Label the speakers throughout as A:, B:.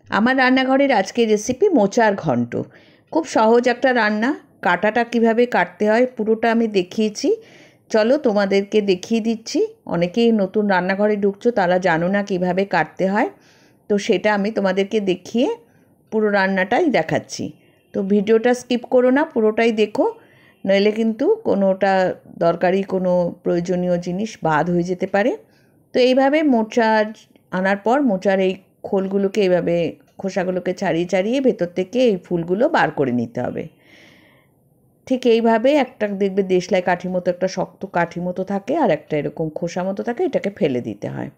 A: আমার রান্নাঘরের আজকের রেসিপি মোচার ঘন্ট। খুব সহজ একটা রান্না। কাটাটা কিভাবে কাটতে হয় পুরোটা আমি দেখিয়েছি। চলো তোমাদেরকে দেখিয়ে দিচ্ছি। অনেকেই নতুন রান্নাঘরে ঢুকছো, তারা জানো না কিভাবে কাটতে হয়, তো সেটা আমি তোমাদেরকে দেখিয়ে পুরো রান্নাটাই দেখাচ্ছি। তো ভিডিওটা স্কিপ করো না, পুরোটাই দেখো, নইলে কিন্তু কোনোটা দরকারি কোনো প্রয়োজনীয় জিনিস বাদ হয়ে যেতে পারে। তো এইভাবে মোচা আনার পর মোচার এই খোলগুলোকে এইভাবে খোসাগুলোকে ছাড়িয়ে ছাড়িয়ে ভেতর থেকে এই ফুলগুলো বার করে নিতে হবে। ঠিক এইভাবে একটা দেখবে দেশলাই কাঠি মতো একটা শক্ত কাঠি মতো থাকে, আর একটা এরকম খোসা মতো থাকে, এটাকে ফেলে দিতে হয়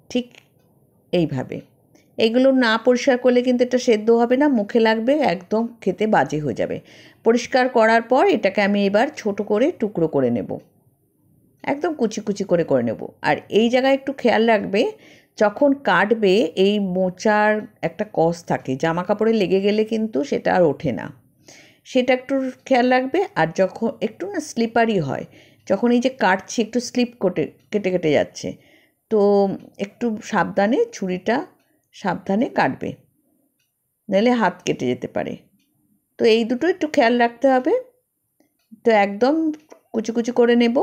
A: ঠিক এইভাবে। এগুলো না পরিষ্কার করলে কিন্তু এটা সেদ্ধ হবে না, মুখে লাগবে, একদম খেতে বাজে হয়ে যাবে। পরিষ্কার করার পর এটাকে আমি এবার ছোট করে টুকরো করে নেব, একদম কুচি কুচি করে নেব। আর এই জায়গায় একটু খেয়াল রাখবে, যখন কাটবে এই মোচার একটা কষ থাকে, জামা কাপড়ে লেগে গেলে কিন্তু সেটা আর ওঠে না, সেটা একটু খেয়াল রাখবে। আর যখন একটু না স্লিপারি হয়, যখন এই যে কাটছি একটু স্লিপ কেটে কেটে যাচ্ছে, তো একটু সাবধানে ছুরিটা সাবধানে কাটবে, নাহলে হাত কেটে যেতে পারে। তো এই দুটো একটু খেয়াল রাখতে হবে। তো একদম কুচি কুচি করে নেব।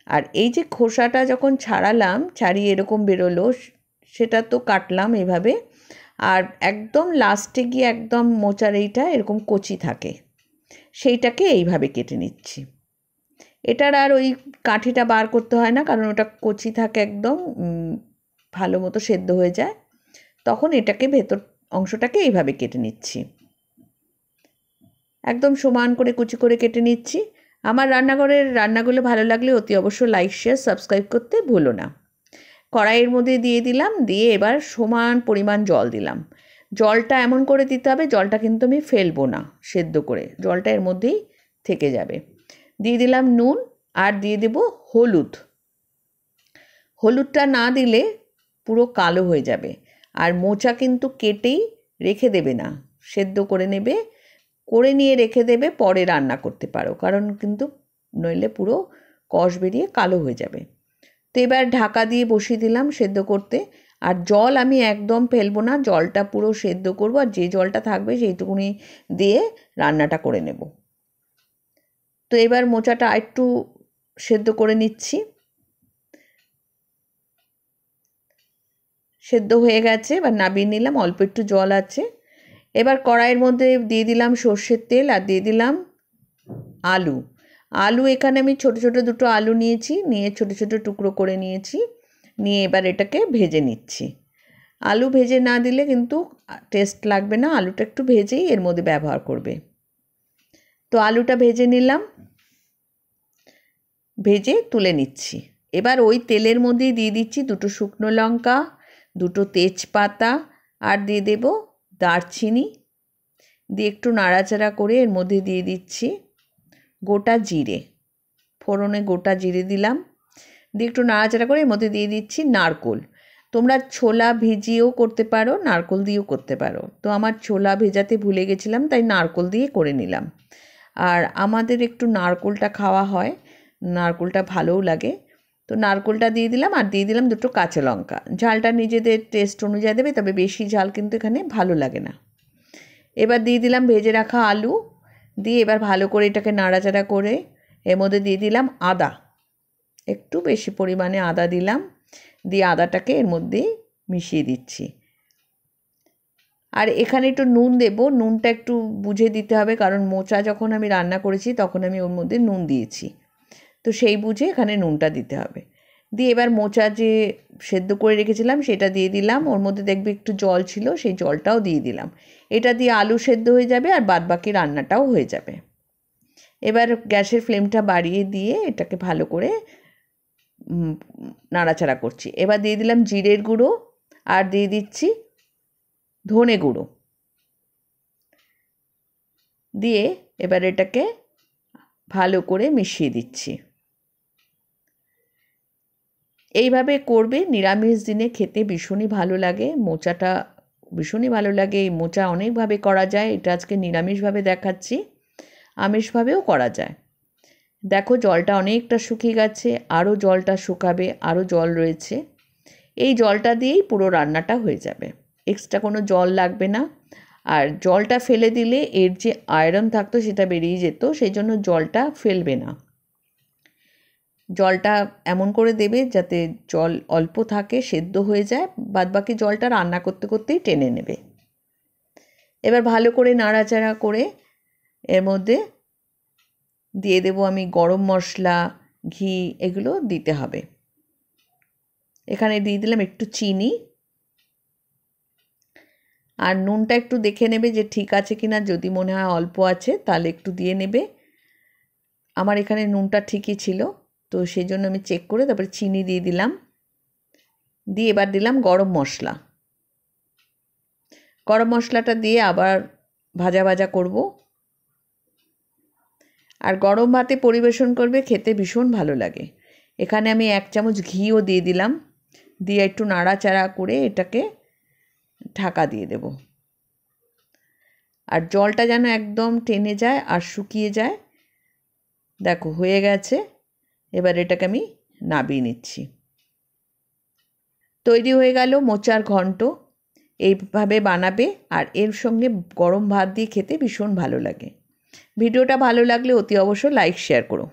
A: আর এই যে খোসাটা যখন ছাড়ালাম, ছাড়িয়ে এরকম বেরোলো, সেটা তো কাটলাম এইভাবে। আর একদম লাস্টে গিয়ে একদম মোচার এইটা এরকম কচি থাকে, সেইটাকে এইভাবে কেটে নিচ্ছি। এটার আর ওই কাঠিটা বার করতে হয় না, কারণ ওটা কচি থাকে, একদম ভালো মতো সেদ্ধ হয়ে যায়। তখন এটাকে ভেতর অংশটাকে এইভাবে কেটে নিচ্ছি, একদম সমান করে কুচি করে কেটে নিচ্ছি। আমার রান্নাঘরের রান্নাগুলো ভালো লাগলে অতি অবশ্য লাইক শেয়ার সাবস্ক্রাইব করতে ভুলো না। কড়াইয়ের মধ্যে দিয়ে দিলাম, দিয়ে এবার সমান পরিমাণ জল দিলাম। জলটা এমন করে দিতে হবে, জলটা কিন্তু আমি ফেলবো না, সেদ্ধ করে জলটা এর মধ্যেই থেকে যাবে। দিয়ে দিলাম নুন, আর দিয়ে দেব হলুদ। হলুদটা না দিলে পুরো কালো হয়ে যাবে। আর মোচা কিন্তু কেটেই রেখে দেবে না, সেদ্ধ করে নেবে, করে নিয়ে রেখে দেবে, পরে রান্না করতে পারো, কারণ কিন্তু নইলে পুরো কষ বেরিয়ে কালো হয়ে যাবে। তো এবার ঢাকা দিয়ে বসিয়ে দিলাম সেদ্ধ করতে। আর জল আমি একদম ফেলবো না, জলটা পুরো সেদ্ধ করব, আর যে জলটা থাকবে সেইটুকুনি দিয়ে রান্নাটা করে নেব। তো এবার মোচাটা একটু সেদ্ধ করে নিচ্ছি। সেদ্ধ হয়ে গেছে, এবার নামিয়ে নিলাম, অল্প একটু জল আছে। এবার কড়াইয়ের মধ্যে দিয়ে দিলাম সর্ষের তেল, আর দিয়ে দিলাম আলু। আলু এখানে আমি ছোট ছোট দুটো আলু নিয়েছি, নিয়ে ছোট ছোট টুকরো করে নিয়েছি, নিয়ে এবার এটাকে ভেজে নিচ্ছি। আলু ভেজে না দিলে কিন্তু টেস্ট লাগবে না, আলুটা একটু ভেজেই এর মধ্যে ব্যবহার করবে। তো আলুটা ভেজে নিলাম, ভেজে তুলে নিচ্ছি। এবার ওই তেলের মধ্যেই দিয়ে দিচ্ছি দুটো শুকনো লঙ্কা, দুটো তেজপাতা, আর দিয়ে দেব দারচিনি। দিয়ে একটু নাড়াচাড়া করে এর মধ্যে দিয়ে দিচ্ছি গোটা জিরে, ফোড়নে গোটা জিরে দিলাম। দিয়ে একটু নাড়াচাড়া করে এর মধ্যে দিয়ে দিচ্ছি নারকোল। তোমরা ছোলা ভিজিয়েও করতে পারো, নারকোল দিয়েও করতে পারো। তো আমার ছোলা ভেজাতে ভুলে গেছিলাম, তাই নারকোল দিয়ে করে নিলাম। আর আমাদের একটু নারকোলটা খাওয়া হয়, নারকোলটা ভালোও লাগে, তো নারকোলটা দিয়ে দিলাম। আর দিয়ে দিলাম দুটো কাঁচা লঙ্কা। ঝালটা নিজেদের টেস্ট অনুযায়ী দেবে, তবে বেশি ঝাল কিন্তু এখানে ভালো লাগে না। এবার দিয়ে দিলাম ভেজে রাখা আলু, দিয়ে এবার ভালো করে এটাকে নাড়াচাড়া করে এর মধ্যে দিয়ে দিলাম আদা, একটু বেশি পরিমাণে আদা দিলাম। দিয়ে আদাটাকে এর মধ্যে মিশিয়ে দিচ্ছি। আর এখানে একটু নুন দেব, নুনটা একটু বুঝে দিতে হবে, কারণ মোচা যখন আমি রান্না করেছি তখন আমি ওর মধ্যে নুন দিয়েছি, তো সেই বুঝে এখানে নুনটা দিতে হবে। দিয়ে এবার মোচা যে সেদ্ধ করে রেখেছিলাম সেটা দিয়ে দিলাম, ওর মধ্যে দেখবে একটু জল ছিল, সেই জলটাও দিয়ে দিলাম। এটা দিয়ে আলু সেদ্ধ হয়ে যাবে, আর বাদবাকি রান্নাটাও হয়ে যাবে। এবার গ্যাসের ফ্লেমটা বাড়িয়ে দিয়ে এটাকে ভালো করে নাড়াচাড়া করছি। এবার দিয়ে দিলাম জিরের গুঁড়ো, আর দিয়ে দিচ্ছি ধনে গুঁড়ো। দিয়ে এবার এটাকে ভালো করে মিশিয়ে দিচ্ছি। এইভাবে করবে, নিরামিষ দিনে খেতে ভীষণই ভালো লাগে। মোচাটা ভীষণই ভালো লাগে। এই মোচা অনেকভাবে করা যায়, এটা আজকে নিরামিষভাবে দেখাচ্ছি, আমিষভাবেও করা যায়। দেখো জলটা অনেকটা শুকিয়ে গেছে, আরও জলটা শুকাবে, আরও জল রয়েছে। এই জলটা দিয়েই পুরো রান্নাটা হয়ে যাবে। এক্সট্রা কোনো জল লাগবে না। আর জলটা ফেলে দিলে এর যে আয়রন থাকতো সেটা বেরিয়ে যেত, সেই জন্য জলটা ফেলবে না। জলটা এমন করে দেবে যাতে জল অল্প থাকে, সেদ্ধ হয়ে যায়, বাদবাকি জলটা রান্না করতে করতেই টেনে নেবে। এবার ভালো করে নাড়াচাড়া করে এর মধ্যে দিয়ে দেবো আমি গরম মশলা, ঘি, এগুলো দিতে হবে। এখানে দিয়ে দিলাম একটু চিনি, আর নুনটা একটু দেখে নেবে যে ঠিক আছে কিনা, যদি মনে হয় অল্প আছে তাহলে একটু দিয়ে নেবে। আমার এখানে নুনটা ঠিকই ছিল, তো সেই জন্য আমি চেক করে তারপরে চিনি দিয়ে দিলাম। দিয়ে এবার দিলাম গরম মশলা। গরম মশলাটা দিয়ে আবার ভাজা ভাজা করব। আর গরম ভাতে পরিবেশন করবে, খেতে ভীষণ ভালো লাগে। এখানে আমি 1 চামচ ঘিও দিয়ে দিলাম, দিয়ে একটু নাড়াচাড়া করে এটাকে ঢাকা দিয়ে দেব। আর জলটা যেন একদম টেনে যায় আর শুকিয়ে যায়। দেখো হয়ে গেছে। এবার এটাকে আমি নামিয়ে নিচ্ছি। তৈরি হয়ে গেল মোচার ঘন্ট। এইভাবে বানাবে, আর এর সঙ্গে গরম ভাত দিয়ে খেতে ভীষণ ভালো লাগে। ভিডিওটা ভালো লাগলে অতি অবশ্যই লাইক শেয়ার করো।